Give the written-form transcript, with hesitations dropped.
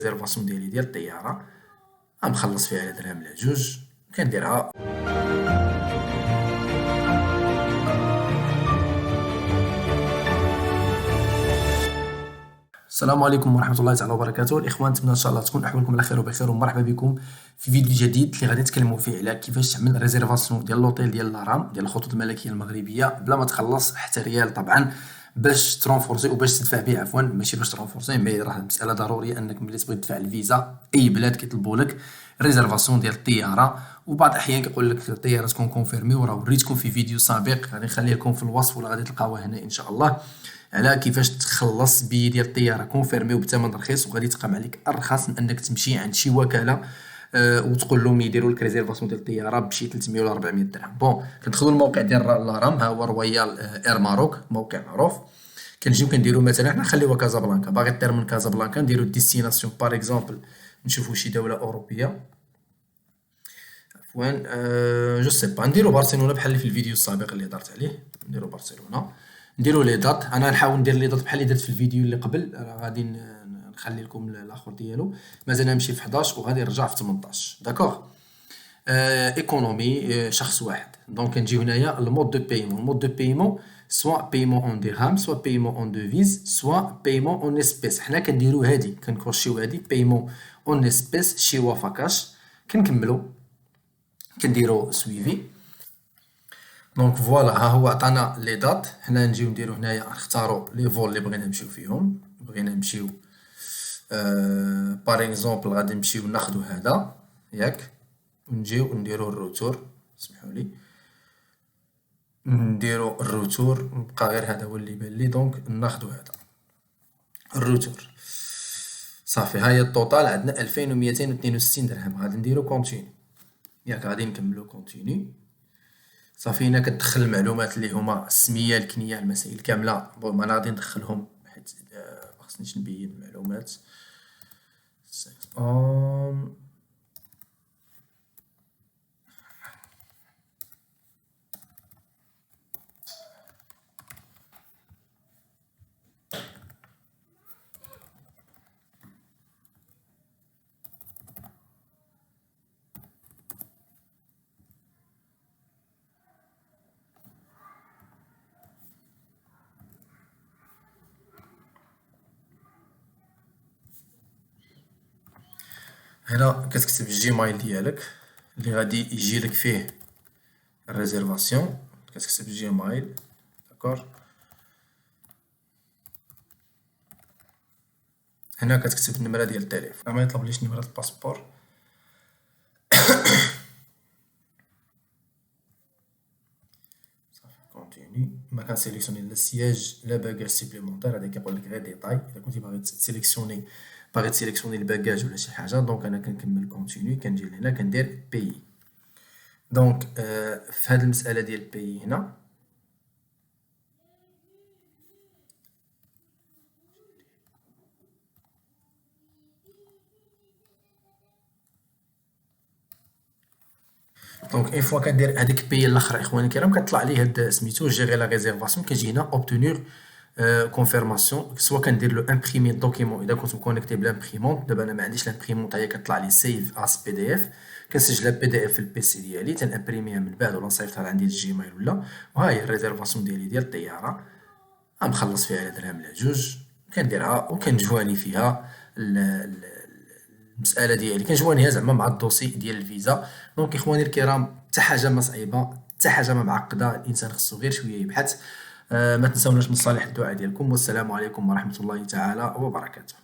ريزيرفاسيون ديالي ديال الطياره، غنخلص فيها على درهم لا جوج كنديرها. السلام عليكم ورحمه الله تعالى وبركاته. الاخوان، نتمنى ان شاء الله تكون احوالكم على خير وبخير، ومرحبا بكم في فيديو جديد اللي غادي نتكلموا فيه على كيفاش تعمل ريزيرفاسيون ديال لوطيل ديال لارام ديال الخطوط الملكيه المغربيه بلا ما تخلص حتى ريال، طبعا باش ترونفورسي وباش تدفع به، عفوا ماشي باش ترونفورسي، مي راه مساله ضروريه انك ملي تبغي تدفع الفيزا اي بلاد كيطلبوا لك ريزيرفاسيون ديال الطياره. وبعض الاحيان كيقول لك الطياره تكون كونفيرمي، وراه وريتكم في فيديو سابق غادي نخليه لكم في الوصف ولا غادي تلقاوه هنا ان شاء الله، على كيفاش تخلص بي ديال الطياره كونفيرمي وبثمن رخيص، وغادي تقام عليك ارخص من انك تمشي عند شي وكاله وتقول لهم يديروا لك ريزيرفاسيون ديال الطياره بشي 300 ولا 400 درهم. بون، كندخلوا الموقع ديال لارام، ها هو رويال اير ماروك، موقع معروف. كنجيو كنديروا مثلا، حنا نخليوها كازابلانكا، باغي طير من كازابلانكا نديروا ديستيناسيون باغ اكزومبل، نشوفوا شي دوله اوروبيه، عفوا جو سي با، نديروا برشلونه بحال اللي في الفيديو السابق اللي هضرت عليه، نديروا برشلونه، نديروا لي دات. انا نحاول ندير لي دات بحال اللي درت في الفيديو اللي قبل، راه غادي نخلي لكم الاخر ديالو، مازال نمشي في 11 وغادي نرجع في 18. داكوغ، ايكونومي شخص واحد. دونك كنجيو هنايا المود دو بايمون، المود دو بايمون سوا بايمون اون درهم، سوا بايمون اون دوفيز، سوا بايمون اون اسبيس. حنا كنديرو هادي، كنكروشيو هادي بايمون اون اسبيس شيوا فاكاش، كنكملو كنديرو سويفي. دونك فوالا، ها هو عطانا لي دات، حنا نجيو نديرو هنايا نختارو لي فول اللي بغينا نمشيو فيهم. بغينا نمشيو باغ اكزومبل غادي نمشيو ناخدو هذا ياك، ونجيو نديرو الروتور، سمحولي نديرو الروتور، نبقى غير هذا هو اللي بان لي. دونك ناخدو هذا الروتور، صافي. ها هي الطوطال عندنا 2262 درهم. غادي نديرو كونتيني ياك، غادي نكملو كونتيني. صافي، هنا كتدخل المعلومات اللي هما السميه، الكنيه، المسائل كامله. بون، انا غادي ندخلهم حيت مخصنيش نبين المعلومات. هنا كتكتب الجيميل ديالك اللي غادي يجيلك فيه الريزيرفاسيون، كتكتب جيميل، داكور. هنا كتكتب النمرة ديال التليفون، ما يطلبليش نمرة الباسبور. صافي كونتيني، ما كنسيليكسيوني لا السياج لا باكاج سيبليمونتير، هذا كيقول لك غير ديتاي. اذا كنتي باغي تسيليكسيوني الباكاج ولا شي حاجه، دونك انا كنكمل كونتيني، كنجي لهنا كندير بي. دونك في هذه المساله ديال بي هنا دونك اون فوا كندير هذيك بي الاخر اخواني الكرام، كطلع لي هاد سميتو جيري لا ريزيرفاسيون. كنجي هنا اوبتونير كونفيرماسيون، سوا كندير لو امبريمي دوكيمون اذا كنت مكونيكتي بالامبريمونط. دابا انا ما عنديش الامبريمونط، هي كطلع لي سيف اس بي دي اف، كنسجلها بي دي اف في البيسي ديالي، تنامبريميها من بعد ولا نصيفطها عندي للجيميل ولا. وها هي الريزيرفاسيون ديالي ديال الطياره، غنخلص فيها على درهم لا جوج، كنديرها وكنجواني فيها المساله ديالي، كنجوانيها زعما مع الدوسي ديال الفيزا. دونك اخواني الكرام، حتى حاجه ما صعيبه، حتى حاجه ما معقده، الانسان خصو غير شويه يبحث. ما تنساوناش من صالح الدعاء ديالكم، والسلام عليكم ورحمه الله تعالى وبركاته.